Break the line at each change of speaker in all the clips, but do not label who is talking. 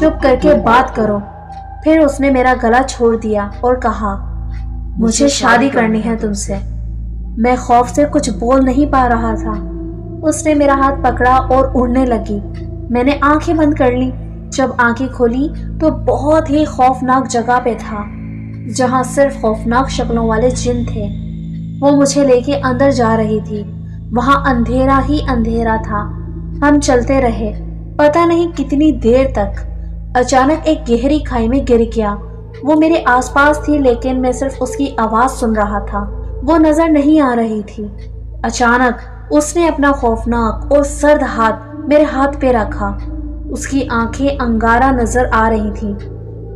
چپ کر کے بات کرو۔ پھر اس نے میرا گلا چھوڑ دیا اور کہا مجھے شادی کرنی ہے تم سے۔ میں خوف سے کچھ بول نہیں پا رہا تھا۔ اس نے میرا ہاتھ پکڑا اور اڑنے لگی۔ میں نے آنکھیں بند کر لی۔ جب آنکھیں کھولی تو بہت ہی خوفناک جگہ پہ تھا جہاں صرف خوفناک شکلوں والے جن تھے۔ وہ مجھے لے کے اندر جا رہی تھی۔ وہاں اندھیرا ہی اندھیرا تھا۔ ہم چلتے رہے پتہ نہیں کتنی دیر تک۔ اچانک ایک گہری کھائی میں گر گیا۔ وہ میرے آس پاس تھی لیکن میں صرف اس کی آواز سن رہا تھا، وہ نظر نہیں آ رہی تھی۔ اچانک اس نے اپنا خوفناک اور سرد ہاتھ میرے ہاتھ پہ رکھا۔ اس کی آنکھیں انگارہ نظر آ رہی تھیں۔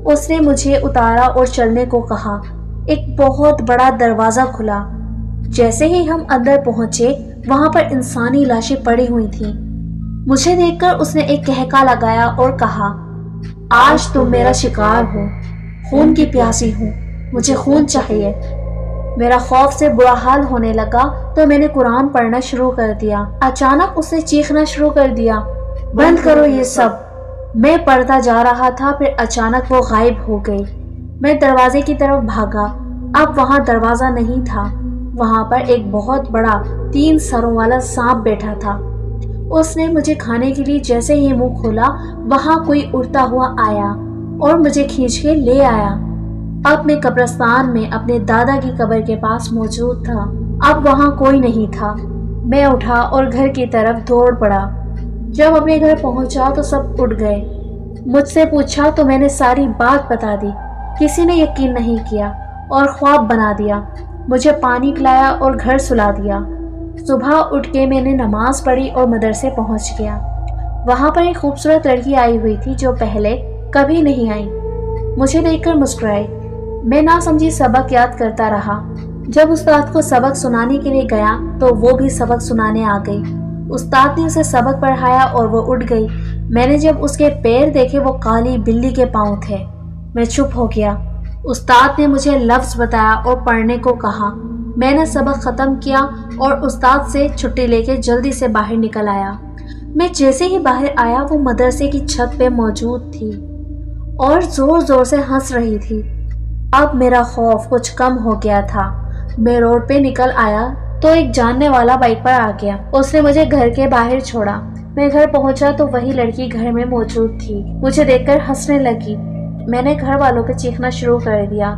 اس نے مجھے اتارا اور چلنے کو کہا۔ ایک بہت بڑا دروازہ کھلا۔ جیسے ہی ہم اندر پہنچے وہاں پر انسانی لاشیں پڑی ہوئی تھیں۔ مجھے دیکھ کر اس نے ایک کہکا لگایا اور کہا آج تم میرا شکار ہو، خون کی پیاسی ہوں، مجھے خون چاہیے۔ میرا خوف سے برا حال ہونے لگا تو میں نے قرآن پڑھنا شروع کر دیا۔ اچانک اس نے چیخنا شروع کر دیا بند کرو یہ سب۔ میں پڑھتا جا رہا تھا پھر اچانک وہ غائب ہو گئی۔ میں دروازے کی طرف بھاگا۔ اب وہاں دروازہ نہیں تھا، وہاں پر ایک بہت بڑا 3 سروں والا سانپ بیٹھا تھا۔ اس نے مجھے کھانے کے لیے جیسے ہی منہ کھولا وہاں کوئی اڑتا ہوا آیا اور مجھے کھینچ کے لے آیا۔ اب میں قبرستان میں اپنے دادا کی قبر کے پاس موجود تھا۔ اب وہاں کوئی نہیں تھا۔ میں اٹھا اور گھر کی طرف دوڑ پڑا۔ جب اپنے گھر پہنچا تو سب اٹھ گئے۔ مجھ سے پوچھا تو میں نے ساری بات بتا دی۔ کسی نے یقین نہیں کیا اور خواب بنا دیا۔ مجھے پانی پلایا اور گھر سلا دیا۔ صبح اٹھ کے میں نے نماز پڑھی اور مدرسے پہنچ گیا۔ وہاں پر ایک خوبصورت لڑکی آئی ہوئی تھی جو پہلے کبھی نہیں آئی۔ مجھے دیکھ کر مسکرائی۔ میں نہ سمجھی سبق یاد کرتا رہا۔ جب استاد کو سبق سنانے کے لیے گیا تو وہ بھی سبق سنانے آ گئی۔ استاد نے اسے سبق پڑھایا اور وہ اٹھ گئی۔ میں نے جب اس کے پیر دیکھے وہ کالی بلی کے پاؤں تھے۔ میں چپ ہو گیا۔ استاد نے مجھے لفظ بتایا اور پڑھنے کو کہا۔ میں نے سبق ختم کیا اور استاد سے چھٹی لے کے جلدی سے باہر نکل آیا۔ میں جیسے ہی باہر آیا وہ مدرسے کی چھت پہ موجود تھی اور زور زور سے ہنس رہی تھی۔ اب میرا خوف کچھ کم ہو گیا تھا۔ میں روڈ پہ نکل آیا تو ایک جاننے والا بائک پر آ گیا۔ اس نے مجھے گھر کے باہر چھوڑا۔ میں گھر پہنچا تو وہی لڑکی گھر میں موجود تھی۔ مجھے دیکھ کر ہنسنے لگی۔ میں نے گھر والوں پہ چیخنا شروع کر دیا،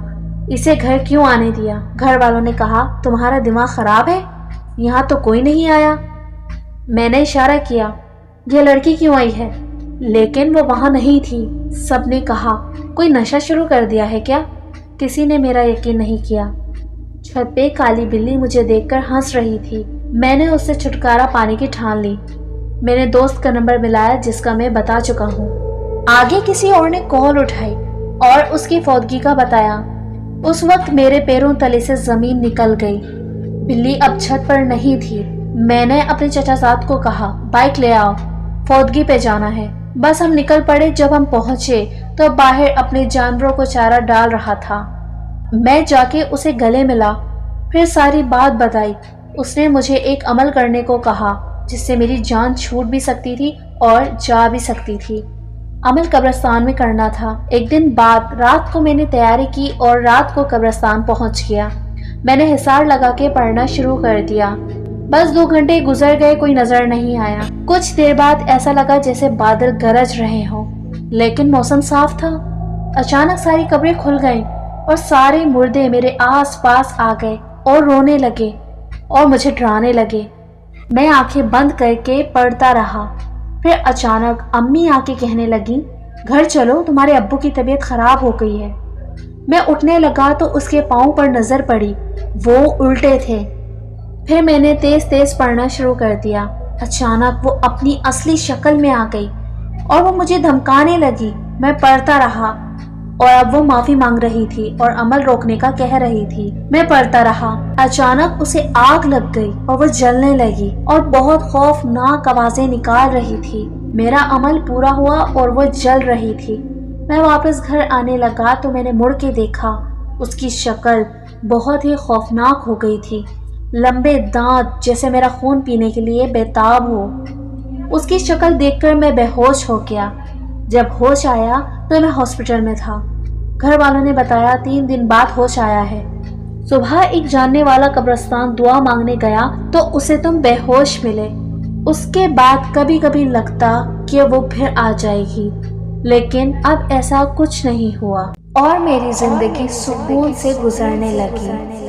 اسے گھر کیوں آنے دیا؟ گھر والوں نے کہا تمہارا دماغ خراب ہے، یہاں تو کوئی نہیں آیا۔ میں نے اشارہ کیا یہ لڑکی کیوں آئی ہے، لیکن وہ وہاں نہیں تھی۔ سب نے کہا کوئی نشہ شروع کر دیا ہے کیا؟ کسی نے میرا یقین نہیں کیا۔ چھت پہ کالی بلی مجھے دیکھ کر ہنس رہی تھی۔ میں نے اس سے چھٹکارا پانے کی ٹھان لی۔ میں نے دوست کا نمبر ملایا جس کا میں بتا چکا ہوں۔ آگے کسی اور نے کال اٹھائی اور اس کی فوتگی کا بتایا۔ اس وقت میرے پیروں تلے سے زمین نکل گئی۔ بلی اب چھت پر نہیں تھی۔ میں نے اپنے چچا زاد کو کہا بائک لے آؤ، فوتگی پہ جانا ہے۔ بس ہم نکل پڑے۔ جب ہم پہنچے تو باہر اپنے جانوروں کو چارہ ڈال رہا تھا۔ میں جا کے اسے گلے ملا، پھر ساری بات بتائی۔ اس نے مجھے ایک عمل کرنے کو کہا جس سے میری جان چھوٹ بھی سکتی تھی اور جا بھی سکتی تھی۔ عمل قبرستان میں کرنا تھا۔ ایک دن بعد رات کو میں نے تیاری کی اور رات کو قبرستان پہنچ گیا۔ میں نے حصار لگا کے پڑھنا شروع کر دیا۔ بس 2 گھنٹے گزر گئے، کوئی نظر نہیں آیا۔ کچھ دیر بعد ایسا لگا جیسے بادل گرج رہے ہوں، لیکن موسم صاف تھا۔ اچانک ساری قبریں کھل گئیں اور سارے مردے میرے آس پاس آ گئے اور رونے لگے اور مجھے ڈرانے لگے۔ میں آنکھیں بند کر کے پڑھتا رہا۔ پھر اچانک امی آ کے کہنے لگی گھر چلو، تمہارے ابو کی طبیعت خراب ہو گئی ہے۔ میں اٹھنے لگا تو اس کے پاؤں پر نظر پڑی، وہ الٹے تھے۔ پھر میں نے تیز تیز پڑھنا شروع کر دیا۔ اچانک وہ اپنی اصلی شکل میں آ گئی اور وہ مجھے دھمکانے لگی۔ میں پڑھتا رہا اور اب وہ معافی مانگ رہی تھی اور عمل روکنے کا کہہ رہی تھی۔ میں پڑھتا رہا۔ اچانک اسے آگ لگ گئی اور وہ جلنے لگی اور بہت خوفناک آوازیں نکال رہی تھی۔ میرا عمل پورا ہوا اور وہ جل رہی تھی۔ میں واپس گھر آنے لگا تو میں نے مڑ کے دیکھا، اس کی شکل بہت ہی خوفناک ہو گئی تھی۔ لمبے دانت جیسے میرا خون پینے کے لیے بے تاب ہو۔ اس کی شکل دیکھ کر میں بے ہوش ہو گیا۔ جب ہوش آیا تو میں ہاسپٹل میں تھا۔ گھر والوں نے بتایا 3 دن بعد ہوش آیا ہے۔ صبح ایک جاننے والا قبرستان دعا مانگنے گیا تو اسے تم بے ہوش ملے۔ اس کے بعد کبھی کبھی لگتا کہ وہ پھر آ جائے گی، لیکن اب ایسا کچھ نہیں ہوا اور میری زندگی سکون سے گزرنے لگی۔